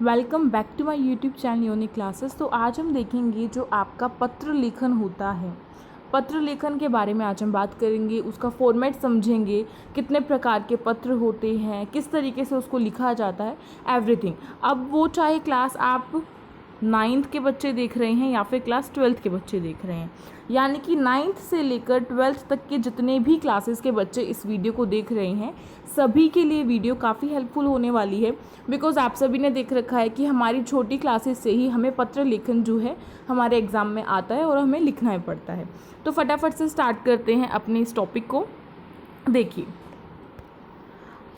Welcome back to my YouTube channel Yoni classes. तो आज हम देखेंगे जो आपका पत्र लेखन होता है, पत्र लेखन के बारे में आज हम बात करेंगे। उसका फॉर्मेट समझेंगे, कितने प्रकार के पत्र होते हैं, किस तरीके से उसको लिखा जाता है, एवरीथिंग। अब वो चाहे क्लास आप 9th के बच्चे देख रहे हैं या फिर क्लास 12th के बच्चे देख रहे हैं, यानी कि 9th से लेकर 12th तक के जितने भी क्लासेस के बच्चे इस वीडियो को देख रहे हैं, सभी के लिए वीडियो काफ़ी हेल्पफुल होने वाली है। बिकॉज़ आप सभी ने देख रखा है कि हमारी छोटी क्लासेस से ही हमें पत्र लेखन जो है हमारे एग्ज़ाम में आता है और हमें लिखना ही पड़ता है। तो फटाफट से स्टार्ट करते हैं अपने इस टॉपिक को। देखिए,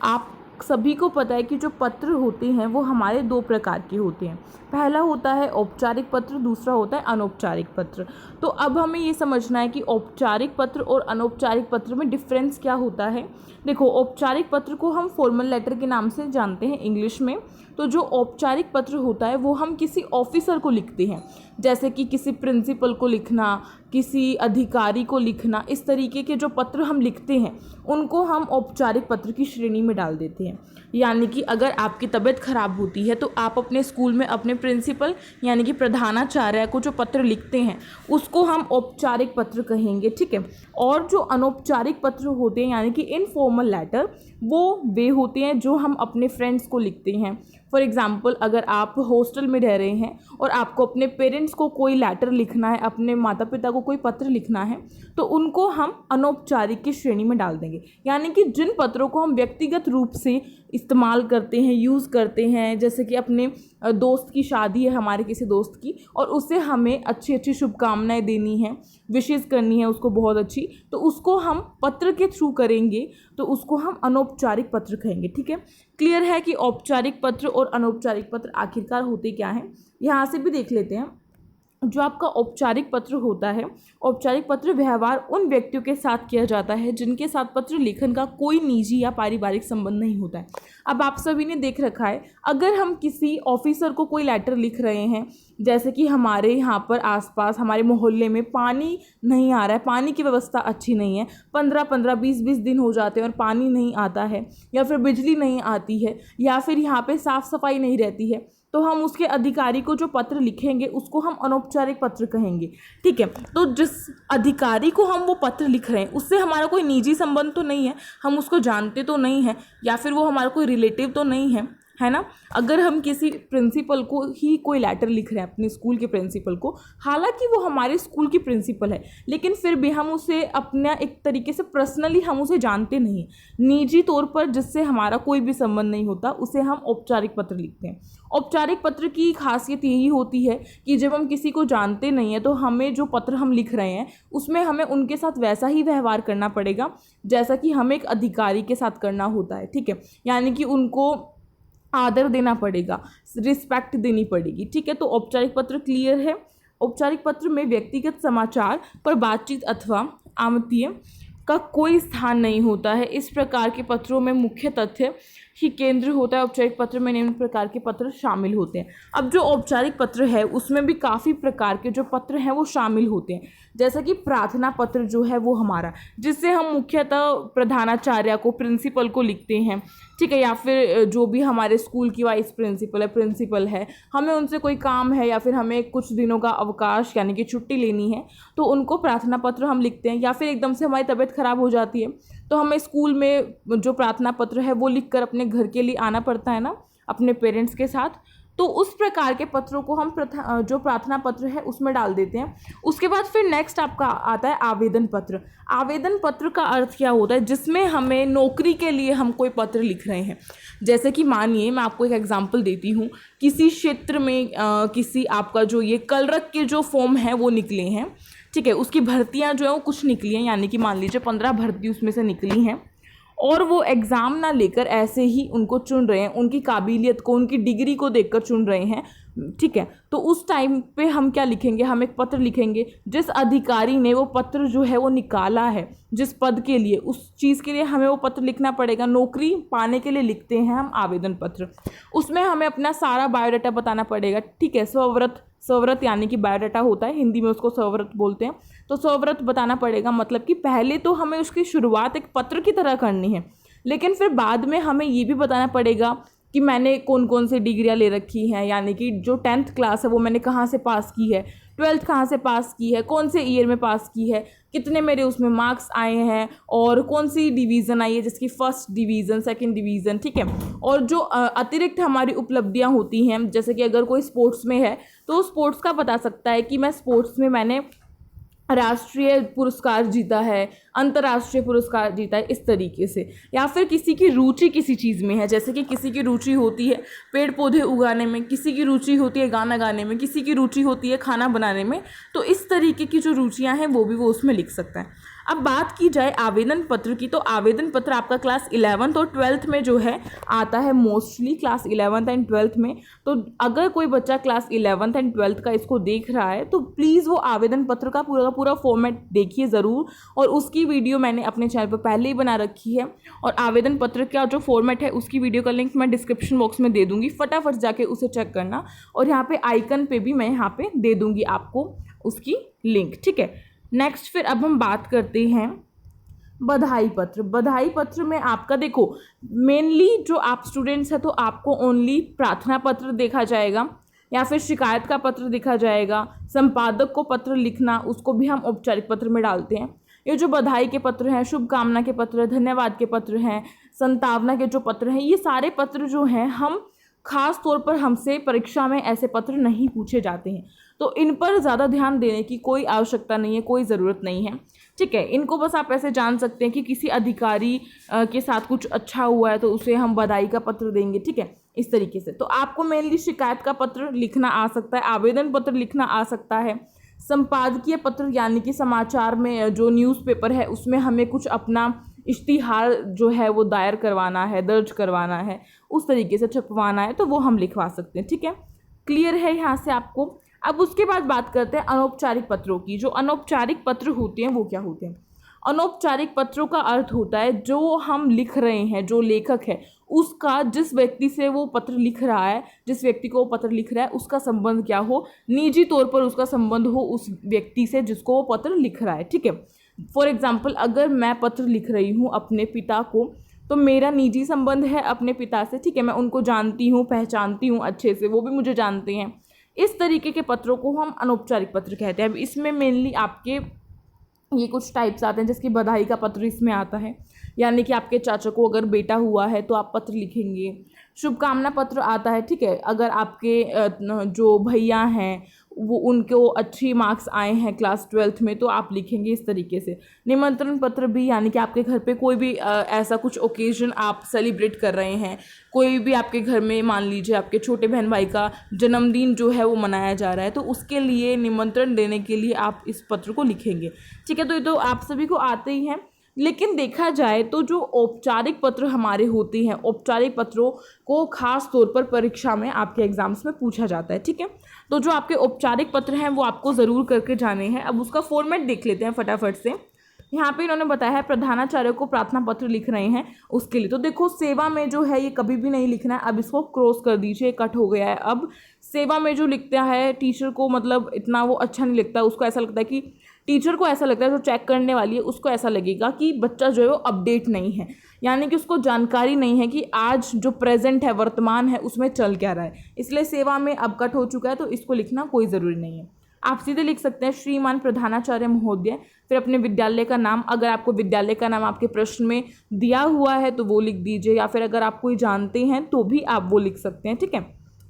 आप सभी को पता है कि जो पत्र होते हैं वो हमारे 2 प्रकार के होते हैं। पहला होता है औपचारिक पत्र, दूसरा होता है अनौपचारिक पत्र। तो अब हमें ये समझना है कि औपचारिक पत्र और अनौपचारिक पत्र में डिफरेंस क्या होता है। देखो, औपचारिक पत्र को हम फॉर्मल लेटर के नाम से जानते हैं इंग्लिश में। तो जो औपचारिक पत्र होता है वो हम किसी ऑफिसर को लिखते हैं, जैसे कि किसी प्रिंसिपल को लिखना, किसी अधिकारी को लिखना। इस तरीके के जो पत्र हम लिखते हैं उनको हम औपचारिक पत्र की श्रेणी में डाल देते हैं। यानी कि अगर आपकी तबीयत खराब होती है तो आप अपने स्कूल में अपने प्रिंसिपल यानी कि प्रधानाचार्य को जो पत्र लिखते हैं उसको हम औपचारिक पत्र कहेंगे, ठीक है। और जो अनौपचारिक पत्र होते हैं यानी कि इनफॉर्मल लेटर, वो वे होते हैं जो हम अपने फ्रेंड्स को लिखते हैं। फॉर एग्ज़ाम्पल, अगर आप हॉस्टल में रह रहे हैं और आपको अपने पेरेंट्स को कोई लेटर लिखना है, अपने माता पिता को कोई पत्र लिखना है, तो उनको हम अनौपचारिक की श्रेणी में डाल देंगे। यानी कि जिन पत्रों को हम व्यक्तिगत रूप से इस्तेमाल करते हैं, यूज़ करते हैं, जैसे कि अपने दोस्त की शादी है हमारे किसी दोस्त की और उससे हमें अच्छी अच्छी शुभकामनाएं देनी है, विशेष करनी है उसको बहुत अच्छी, तो उसको हम पत्र के थ्रू करेंगे, तो उसको हम अनौपचारिक पत्र कहेंगे, ठीक है। क्लियर है कि औपचारिक पत्र और अनौपचारिक पत्र आखिरकार होते क्या हैं। यहाँ से भी देख लेते हैं। जो आपका औपचारिक पत्र होता है, औपचारिक पत्र व्यवहार उन व्यक्तियों के साथ किया जाता है जिनके साथ पत्र लेखन का कोई निजी या पारिवारिक संबंध नहीं होता है। अब आप सभी ने देख रखा है, अगर हम किसी ऑफिसर को कोई लेटर लिख रहे हैं, जैसे कि हमारे यहाँ पर आसपास हमारे मोहल्ले में पानी नहीं आ रहा है, पानी की व्यवस्था अच्छी नहीं है, 15-15 20-20 दिन हो जाते हैं और पानी नहीं आता है, या फिर बिजली नहीं आती है, या फिर यहाँ पे साफ़ सफाई नहीं रहती है, तो हम उसके अधिकारी को जो पत्र लिखेंगे उसको हम अनौपचारिक पत्र कहेंगे, ठीक है। तो जिस अधिकारी को हम वो पत्र लिख रहे हैं उससे हमारा कोई निजी संबंध तो नहीं है, हम उसको जानते तो नहीं हैं, या फिर वो हमारा कोई रिलेटिव तो नहीं है ना। अगर हम किसी प्रिंसिपल को ही कोई लेटर लिख रहे हैं, अपने स्कूल के प्रिंसिपल को, हालांकि वो हमारे स्कूल की प्रिंसिपल है, लेकिन फिर भी हम उसे अपना एक तरीके से पर्सनली हम उसे जानते नहीं, निजी तौर पर जिससे हमारा कोई भी संबंध नहीं होता, उसे हम औपचारिक पत्र लिखते हैं। औपचारिक पत्र की खासियत यही होती है कि जब हम किसी को जानते नहीं हैं तो हमें जो पत्र हम लिख रहे हैं उसमें हमें उनके साथ वैसा ही व्यवहार करना पड़ेगा जैसा कि हमें एक अधिकारी के साथ करना होता है, ठीक है। यानी कि उनको आदर देना पड़ेगा, रिस्पेक्ट देनी पड़ेगी, ठीक है। तो औपचारिक पत्र क्लियर है। औपचारिक पत्र में व्यक्तिगत समाचार पर बातचीत अथवा आमंत्रण का कोई स्थान नहीं होता है। इस प्रकार के पत्रों में मुख्य तथ्य ही केंद्र होता है। औपचारिक पत्र में निम्न प्रकार के पत्र शामिल होते हैं। अब जो औपचारिक पत्र है उसमें भी काफ़ी प्रकार के जो पत्र हैं वो शामिल होते हैं, जैसा कि प्रार्थना पत्र जो है वो हमारा, जिससे हम मुख्यतः प्रधानाचार्य को, प्रिंसिपल को लिखते हैं, ठीक है, या फिर जो भी हमारे स्कूल की वाइस प्रिंसिपल है, हमें उनसे कोई काम है या फिर हमें कुछ दिनों का अवकाश यानी कि छुट्टी लेनी है, तो उनको प्रार्थना पत्र हम लिखते हैं। या फिर एकदम से हमारी तबीयत खराब हो जाती है तो हमें स्कूल में जो प्रार्थना पत्र है वो लिख कर अपने घर के लिए आना पड़ता है ना, अपने पेरेंट्स के साथ, तो उस प्रकार के पत्रों को हम जो प्रार्थना पत्र है उसमें डाल देते हैं। उसके बाद फिर नेक्स्ट आपका आता है आवेदन पत्र। आवेदन पत्र का अर्थ क्या होता है, जिसमें हमें नौकरी के लिए हम कोई पत्र लिख रहे हैं। जैसे कि मानिए, मैं आपको एक एग्जांपल देती हूँ, किसी क्षेत्र में किसी आपका जो ये कलरक के जो फॉर्म है वो निकले हैं, ठीक है, उसकी भर्तियाँ जो है वो कुछ निकली हैं, यानी कि मान लीजिए 15 भर्ती उसमें से निकली हैं, और वो एग्ज़ाम ना लेकर ऐसे ही उनको चुन रहे हैं, उनकी काबिलियत को, उनकी डिग्री को देखकर चुन रहे हैं, ठीक है। तो उस टाइम पे हम क्या लिखेंगे, हम एक पत्र लिखेंगे। जिस अधिकारी ने वो पत्र जो है वो निकाला है जिस पद के लिए, उस चीज़ के लिए हमें वो पत्र लिखना पड़ेगा। नौकरी पाने के लिए लिखते हैं हम आवेदन पत्र। उसमें हमें अपना सारा बायोडाटा बताना पड़ेगा, ठीक है। स्वव्रत यानी कि बायोडाटा होता है, हिंदी में उसको स्वव्रत बोलते हैं। तो स्वव्रत बताना पड़ेगा, मतलब कि पहले तो हमें उसकी शुरुआत एक पत्र की तरह करनी है, लेकिन फिर बाद में हमें ये भी बताना पड़ेगा कि मैंने कौन कौन सी डिग्रियाँ ले रखी हैं, यानी कि जो 10th क्लास है वो मैंने कहाँ से पास की है, 12th कहाँ से पास की है, कौन से ईयर में पास की है, कितने मेरे उसमें मार्क्स आए हैं और कौन सी डिवीज़न आई है, जिसकी फर्स्ट डिवीज़न, सेकंड डिवीज़न, ठीक है। और जो अतिरिक्त हमारी उपलब्धियां होती हैं, जैसे कि अगर कोई स्पोर्ट्स में है तो स्पोर्ट्स का बता सकता है कि मैं स्पोर्ट्स में मैंने राष्ट्रीय पुरस्कार जीता है, अंतर्राष्ट्रीय पुरस्कार जीता है, इस तरीके से। या फिर किसी की रुचि किसी चीज़ में है, जैसे कि किसी की रुचि होती है पेड़ पौधे उगाने में, किसी की रुचि होती है गाना गाने में, किसी की रुचि होती है खाना बनाने में, तो इस तरीके की जो रुचियां हैं वो भी वो उसमें लिख सकता है। अब बात की जाए आवेदन पत्र की, तो आवेदन पत्र आपका क्लास 11th और 12th में जो है आता है, mostly class 11th and 12th में। तो अगर कोई बच्चा क्लास 11th एंड 12th का इसको देख रहा है तो प्लीज़ वो आवेदन पत्र का पूरा फॉर्मेट देखिए ज़रूर, और उसकी वीडियो मैंने अपने चैनल पर पहले ही बना रखी है, और आवेदन पत्र का जो फॉर्मेट है उसकी वीडियो का लिंक मैं डिस्क्रिप्शन बॉक्स में दे दूँगी, फटाफट जाके उसे चेक करना, और यहाँ पे आइकन पे भी मैं यहाँ पे दे दूँगी आपको उसकी लिंक, ठीक है। नेक्स्ट फिर अब हम बात करते हैं बधाई पत्र। बधाई पत्र में आपका देखो मेनली जो आप स्टूडेंट्स हैं तो आपको ओनली प्रार्थना पत्र देखा जाएगा, या फिर शिकायत का पत्र देखा जाएगा, संपादक को पत्र लिखना उसको भी हम औपचारिक पत्र में डालते हैं। ये जो बधाई के पत्र हैं, शुभकामना के पत्र, धन्यवाद के पत्र हैं, संतावना के जो पत्र हैं, ये सारे पत्र जो हैं हम खास तौर पर हमसे परीक्षा में ऐसे पत्र नहीं पूछे जाते हैं, तो इन पर ज़्यादा ध्यान देने की कोई आवश्यकता नहीं है, कोई ज़रूरत नहीं है, ठीक है। इनको बस आप ऐसे जान सकते हैं कि किसी अधिकारी के साथ कुछ अच्छा हुआ है तो उसे हम बधाई का पत्र देंगे, ठीक है, इस तरीके से। तो आपको मेनली शिकायत का पत्र लिखना आ सकता है, आवेदन पत्र लिखना आ सकता है, संपादकीय पत्र यानी कि समाचार में जो न्यूज़पेपर है उसमें हमें कुछ अपना इश्तिहार जो है वो दायर करवाना है, दर्ज करवाना है, उस तरीके से छपवाना है, तो वो हम लिखवा सकते हैं, ठीक है। क्लियर है यहाँ से आपको। अब उसके बाद बात करते हैं अनौपचारिक पत्रों की। जो अनौपचारिक पत्र होते हैं वो क्या होते हैं? अनौपचारिक पत्रों का अर्थ होता है जो हम लिख रहे हैं, जो लेखक है उसका जिस व्यक्ति से वो पत्र लिख रहा है, जिस व्यक्ति को वो पत्र लिख रहा है उसका संबंध क्या हो, निजी तौर पर उसका संबंध हो उस व्यक्ति से जिसको वो पत्र लिख रहा है, ठीक है। फॉर एग्जाम्पल अगर मैं पत्र लिख रही हूँ अपने पिता को तो मेरा निजी संबंध है अपने पिता से, ठीक है, मैं उनको जानती हूँ, पहचानती हूँ अच्छे से, वो भी मुझे जानते हैं। इस तरीके के पत्रों को हम अनौपचारिक पत्र कहते हैं। अब इसमें मेनली आपके ये कुछ टाइप्स आते हैं, जिसकी बधाई का पत्र इसमें आता है, यानी कि आपके चाचा को अगर बेटा हुआ है तो आप पत्र लिखेंगे। शुभकामना पत्र आता है, ठीक है, अगर आपके जो भैया हैं वो उनको अच्छी मार्क्स आए हैं क्लास 12th में तो आप लिखेंगे इस तरीके से। निमंत्रण पत्र भी, यानी कि आपके घर पे कोई भी ऐसा कुछ ओकेजन आप सेलिब्रेट कर रहे हैं, कोई भी आपके घर में मान लीजिए आपके छोटे बहन भाई का जन्मदिन जो है वो मनाया जा रहा है तो उसके लिए निमंत्रण देने के लिए आप इस पत्र को लिखेंगे, ठीक है। तो ये तो आप सभी को आते ही हैं, लेकिन देखा जाए तो जो औपचारिक पत्र हमारे होते हैं, औपचारिक पत्रों को खास तौर पर परीक्षा में आपके एग्जाम्स में पूछा जाता है, ठीक है। तो जो आपके औपचारिक पत्र हैं वो आपको ज़रूर करके जाने हैं। अब उसका फॉर्मेट देख लेते हैं फटाफट से। यहाँ पे इन्होंने बताया है प्रधानाचार्य को प्रार्थना पत्र लिख रहे हैं उसके लिए, तो देखो सेवा में जो है ये कभी भी नहीं लिखना है, अब इसको क्रॉस कर दीजिए, कट हो गया है। अब सेवा में जो लिखता है टीचर को मतलब इतना वो अच्छा नहीं लगता, उसको ऐसा लगता है कि टीचर को ऐसा लगता है, जो चेक करने वाली है उसको ऐसा लगेगा कि बच्चा जो है वो अपडेट नहीं है, यानी कि उसको जानकारी नहीं है कि आज जो प्रेजेंट है, वर्तमान है, उसमें चल क्या रहा है, इसलिए सेवा में अब कट हो चुका है तो इसको लिखना कोई ज़रूरी नहीं है। आप सीधे लिख सकते हैं श्रीमान प्रधानाचार्य महोदय, फिर अपने विद्यालय का नाम, अगर आपको विद्यालय का नाम आपके प्रश्न में दिया हुआ है तो वो लिख दीजिए, या फिर अगर आप कोई जानते हैं तो भी आप वो लिख सकते हैं, ठीक है।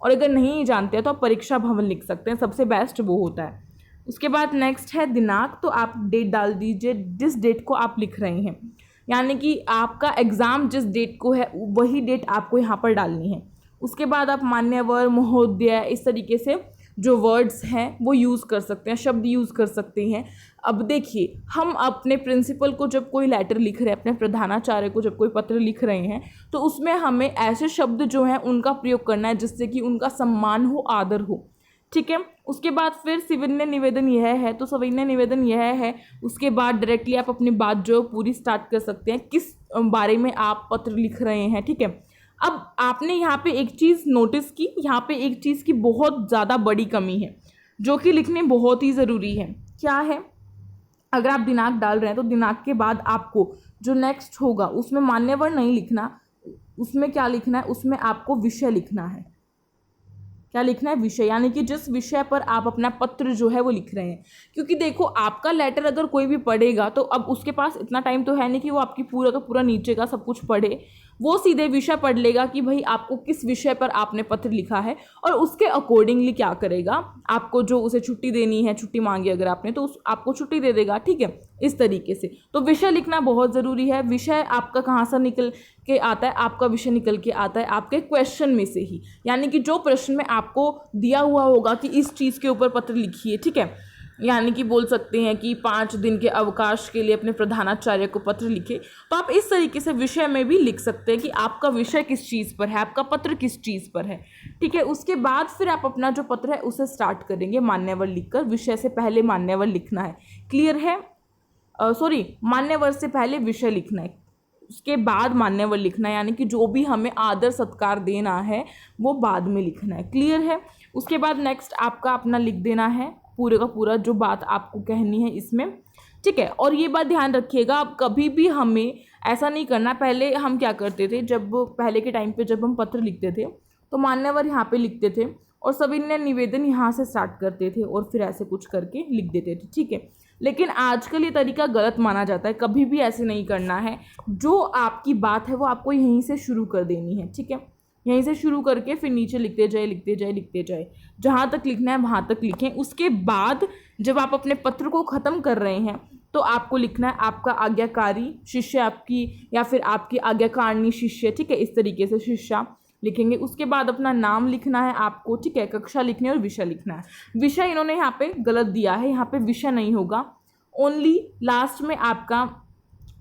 और अगर नहीं जानते हैं तो आप परीक्षा भवन लिख सकते हैं, सबसे बेस्ट वो होता है। उसके बाद नेक्स्ट है दिनांक, तो आप डेट डाल दीजिए जिस डेट को आप लिख रहे हैं, यानी कि आपका एग्ज़ाम जिस डेट को है वही डेट आपको यहाँ पर डालनी है। उसके बाद आप मान्यवर, महोदय, इस तरीके से जो वर्ड्स हैं वो यूज़ कर सकते हैं, शब्द यूज़ कर सकते हैं। अब देखिए हम अपने प्रिंसिपल को जब कोई लेटर लिख रहे हैं, अपने प्रधानाचार्य को जब कोई पत्र लिख रहे हैं तो उसमें हमें ऐसे शब्द जो हैं उनका प्रयोग करना है जिससे कि उनका सम्मान हो, आदर हो, ठीक है। उसके बाद फिर सविनय निवेदन यह है, तो सविनय निवेदन यह है, उसके बाद डायरेक्टली आप अपनी बात जो पूरी स्टार्ट कर सकते हैं, किस बारे में आप पत्र लिख रहे हैं, ठीक है। अब आपने यहाँ पे एक चीज़ नोटिस की, यहाँ पे एक चीज़ की बहुत ज़्यादा बड़ी कमी है जो कि लिखने बहुत ही ज़रूरी है। क्या है? अगर आप दिनांक डाल रहे हैं तो दिनांक के बाद आपको जो नेक्स्ट होगा उसमें मान्यवर नहीं लिखना, उसमें क्या लिखना है, उसमें आपको विषय लिखना है। क्या लिखना है, विषय, यानी कि जिस विषय पर आप अपना पत्र जो है वो लिख रहे हैं। क्योंकि देखो आपका लेटर अगर कोई भी पढ़ेगा तो अब उसके पास इतना टाइम तो है नहीं कि वो आपकी पूरा का पूरा नीचे का सब कुछ पढ़े, वो सीधे विषय पढ़ लेगा कि भाई आपको किस विषय पर आपने पत्र लिखा है, और उसके अकॉर्डिंगली क्या करेगा, आपको जो उसे छुट्टी देनी है, छुट्टी मांगी अगर आपने तो आपको छुट्टी दे देगा। ठीक है, इस तरीके से तो विषय लिखना बहुत ज़रूरी है। विषय आपका कहाँ से निकल के आता है, आपका विषय निकल के आता है आपके क्वेश्चन में से ही, यानी कि जो प्रश्न में आपको दिया हुआ होगा कि इस चीज़ के ऊपर पत्र लिखिए। ठीक है, यानी कि बोल सकते हैं कि 5 दिन के अवकाश के लिए अपने प्रधानाचार्य को पत्र लिखे, तो आप इस तरीके से विषय में भी लिख सकते हैं कि आपका विषय किस चीज़ पर है, आपका पत्र किस चीज़ पर है। ठीक है, उसके बाद फिर आप अपना जो पत्र है उसे स्टार्ट करेंगे मान्यवर लिखकर। विषय से पहले मान्यवर लिखना है, क्लियर है। मान्यवर से पहले विषय लिखना है, उसके बाद मान्यवर लिखना है, यानी कि जो भी हमें आदर सत्कार देना है वो बाद में लिखना है, क्लियर है। उसके बाद नेक्स्ट आपका अपना लिख देना है पूरे का पूरा जो बात आपको कहनी है इसमें। ठीक है, और ये बात ध्यान रखिएगा, अब कभी भी हमें ऐसा नहीं करना। पहले हम क्या करते थे, जब पहले के टाइम पे जब हम पत्र लिखते थे तो मान्यवर यहाँ पे लिखते थे और सविनय निवेदन यहाँ से स्टार्ट करते थे और फिर ऐसे कुछ करके लिख देते थे। ठीक है, लेकिन आजकल ये तरीका गलत माना जाता है, कभी भी ऐसे नहीं करना है। जो आपकी बात है वो आपको यहीं से शुरू कर देनी है। ठीक है, यहीं से शुरू करके फिर नीचे लिखते जाए लिखते जाए लिखते जाए, जहाँ तक लिखना है वहाँ तक लिखें। उसके बाद जब आप अपने पत्र को ख़त्म कर रहे हैं तो आपको लिखना है आपका आज्ञाकारी शिष्य आपकी, या फिर आपकी आज्ञाकारिणी शिष्य। ठीक है, इस तरीके से शिष्या लिखेंगे। उसके बाद अपना नाम लिखना है आपको। ठीक है, कक्षा लिखनी है और विषय लिखना है। विषय इन्होंने यहाँ पे गलत दिया है, यहाँ पे विषय नहीं होगा, ओनली लास्ट में आपका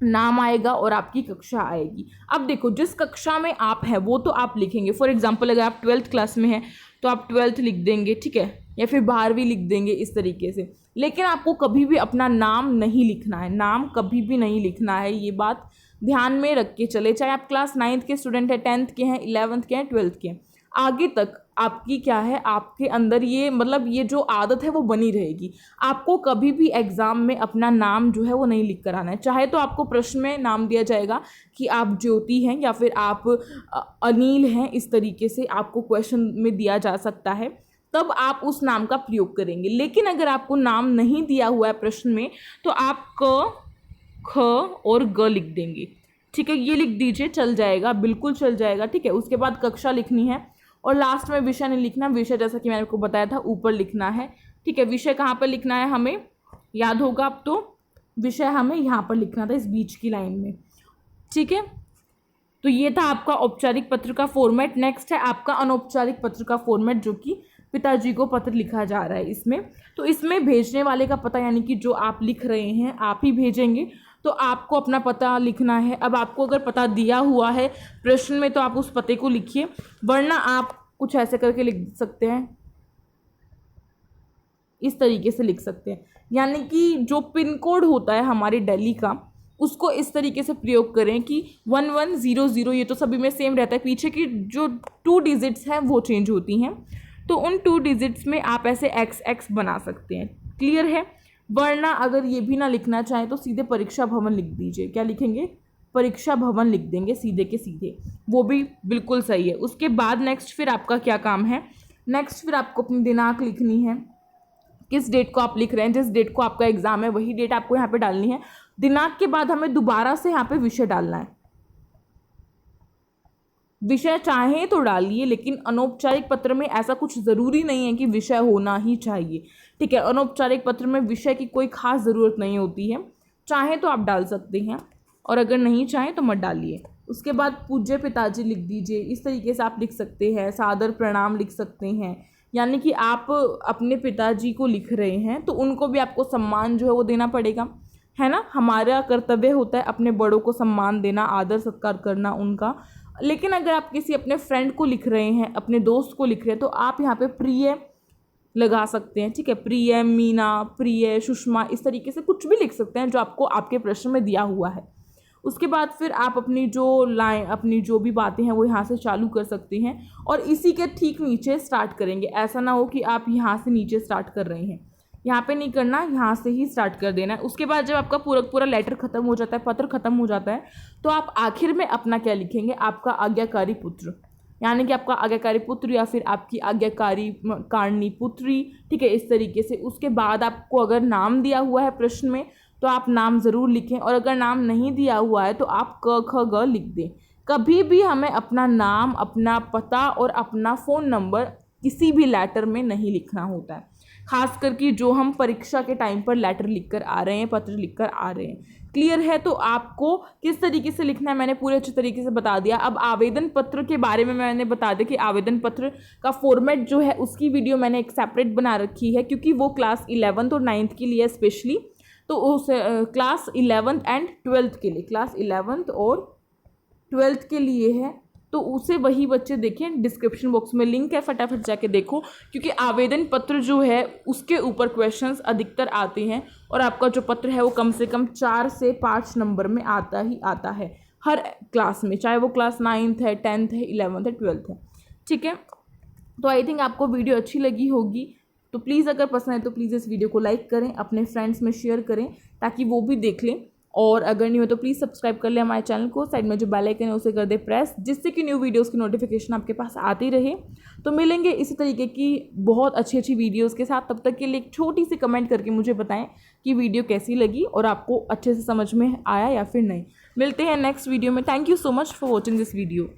नाम आएगा और आपकी कक्षा आएगी। अब देखो जिस कक्षा में आप हैं वो तो आप लिखेंगे। फॉर एग्जांपल अगर आप 12th क्लास में हैं तो आप 12th लिख देंगे। ठीक है, या फिर 12वीं लिख देंगे, इस तरीके से। लेकिन आपको कभी भी अपना नाम नहीं लिखना है, नाम कभी भी नहीं लिखना है, ये बात ध्यान में रख के चले। चाहे आप क्लास 9th के स्टूडेंट हैं, 10th के हैं, 11th के हैं, 12th के हैं, आगे तक आपकी क्या है, आपके अंदर ये मतलब ये जो आदत है वो बनी रहेगी। आपको कभी भी एग्ज़ाम में अपना नाम जो है वो नहीं लिख कर आना है। चाहे तो आपको प्रश्न में नाम दिया जाएगा कि आप ज्योति हैं या फिर आप अनिल हैं, इस तरीके से आपको क्वेश्चन में दिया जा सकता है, तब आप उस नाम का प्रयोग करेंगे। लेकिन अगर आपको नाम नहीं दिया हुआ है प्रश्न में तो आप क, ख और ग लिख देंगे। ठीक है, ये लिख दीजिए, चल जाएगा, बिल्कुल चल जाएगा। ठीक है, उसके बाद कक्षा लिखनी है और लास्ट में विषय नहीं लिखना। विषय जैसा कि मैंने आपको बताया था ऊपर लिखना है। ठीक है, विषय कहाँ पर लिखना है हमें याद होगा अब तो, विषय हमें यहाँ पर लिखना था इस बीच की लाइन में। ठीक है, तो ये था आपका औपचारिक पत्र का फॉर्मेट। नेक्स्ट है आपका अनौपचारिक पत्र का फॉर्मेट, जो कि पिताजी को पत्र लिखा जा रहा है इसमें। तो इसमें भेजने वाले का पता, यानी कि जो आप लिख रहे हैं आप ही भेजेंगे, तो आपको अपना पता लिखना है। अब आपको अगर पता दिया हुआ है प्रश्न में तो आप उस पते को लिखिए, वरना आप कुछ ऐसे करके लिख सकते हैं, इस तरीके से लिख सकते हैं। यानी कि जो पिन कोड होता है हमारे दिल्ली का, उसको इस तरीके से प्रयोग करें कि 1100, ये तो सभी में सेम रहता है, पीछे की जो 2 डिजिट्स हैं वो चेंज होती हैं, तो उन 2 डिजिट्स में आप ऐसे XX बना सकते हैं, क्लियर है। वरना अगर ये भी ना लिखना चाहें तो सीधे परीक्षा भवन लिख दीजिए। क्या लिखेंगे, परीक्षा भवन लिख देंगे सीधे के सीधे, वो भी बिल्कुल सही है। उसके बाद नेक्स्ट फिर आपका क्या काम है, नेक्स्ट फिर आपको अपनी दिनांक लिखनी है, किस डेट को आप लिख रहे हैं, जिस डेट को आपका एग्जाम है वही डेट आपको यहाँ पे डालनी है। दिनांक के बाद हमें दोबारा से यहाँ पे विषय डालना है। विषय चाहें तो डालिए, लेकिन अनौपचारिक पत्र में ऐसा कुछ ज़रूरी नहीं है कि विषय होना ही चाहिए। ठीक है, अनौपचारिक पत्र में विषय की कोई खास ज़रूरत नहीं होती है, चाहें तो आप डाल सकते हैं और अगर नहीं चाहें तो मत डालिए। उसके बाद पूज्य पिताजी लिख दीजिए, इस तरीके से आप लिख सकते हैं। सादर प्रणाम लिख सकते हैं, यानी कि आप अपने पिताजी को लिख रहे हैं तो उनको भी आपको सम्मान जो है वो देना पड़ेगा, है ना। हमारा कर्तव्य होता है अपने बड़ों को सम्मान देना, आदर सत्कार करना उनका। लेकिन अगर आप किसी अपने फ्रेंड को लिख रहे हैं, अपने दोस्त को लिख रहे हैं, तो आप यहाँ पे प्रिय लगा सकते हैं। ठीक है, प्रिय मीना, प्रिय सुषमा, इस तरीके से कुछ भी लिख सकते हैं जो आपको आपके प्रश्न में दिया हुआ है। उसके बाद फिर आप अपनी जो भी बातें हैं वो यहाँ से चालू कर सकते हैं और इसी के ठीक नीचे स्टार्ट करेंगे। ऐसा ना हो कि आप यहाँ से नीचे स्टार्ट कर रहे हैं, यहाँ पे नहीं करना, यहाँ से ही स्टार्ट कर देना है। उसके बाद जब आपका पूरा लेटर खत्म हो जाता है, पत्र खत्म हो जाता है, तो आप आखिर में अपना क्या लिखेंगे, आपका आज्ञाकारी पुत्र, यानी कि आपका आज्ञाकारी पुत्र या फिर आपकी आज्ञाकारी कारणी पुत्री, ठीक है, इस तरीके से। उसके बाद आपको अगर नाम दिया हुआ है प्रश्न में तो आप नाम ज़रूर लिखें, और अगर नाम नहीं दिया हुआ है तो आप क ख ग लिख दें। कभी भी हमें अपना नाम, अपना पता और अपना फ़ोन नंबर किसी भी लेटर में नहीं लिखना होता है, खास करके जो हम परीक्षा के टाइम पर लेटर लिखकर आ रहे हैं, पत्र लिखकर आ रहे हैं। क्लियर है? तो आपको किस तरीके से लिखना है मैंने पूरे अच्छे तरीके से बता दिया। अब आवेदन पत्र के बारे में मैंने बता दिया कि आवेदन पत्र का फॉर्मेट जो है उसकी वीडियो मैंने एक सेपरेट बना रखी है, क्योंकि वो क्लास 11th और 9th के लिए स्पेशली, तो उस क्लास 11th एंड 12th के लिए, क्लास 11th और 12th के लिए है, तो उसे वही बच्चे देखें, डिस्क्रिप्शन बॉक्स में लिंक है, फटाफट जाके देखो, क्योंकि आवेदन पत्र जो है उसके ऊपर क्वेश्चंस अधिकतर आते हैं, और आपका जो पत्र है वो कम से कम 4 से 5 नंबर में आता ही आता है हर क्लास में, चाहे वो क्लास 9th है, 10th है, 11th है, 12th है। ठीक है, तो आई थिंक आपको वीडियो अच्छी लगी होगी। तो प्लीज़ अगर पसंद है तो प्लीज़ इस वीडियो को लाइक करें, अपने फ्रेंड्स में शेयर करें ताकि वो भी देख लें, और अगर नहीं हो तो प्लीज़ सब्सक्राइब कर ले हमारे चैनल को। साइड में जो बेल आइकन है उसे कर दे प्रेस, जिससे कि न्यू वीडियोस की नोटिफिकेशन आपके पास आती रहे। तो मिलेंगे इसी तरीके की बहुत अच्छी अच्छी वीडियोस के साथ। तब तक के लिए एक छोटी सी कमेंट करके मुझे बताएं कि वीडियो कैसी लगी और आपको अच्छे से समझ में आया या फिर नहीं। मिलते हैं नेक्स्ट वीडियो में। Thank you so much for watching this video.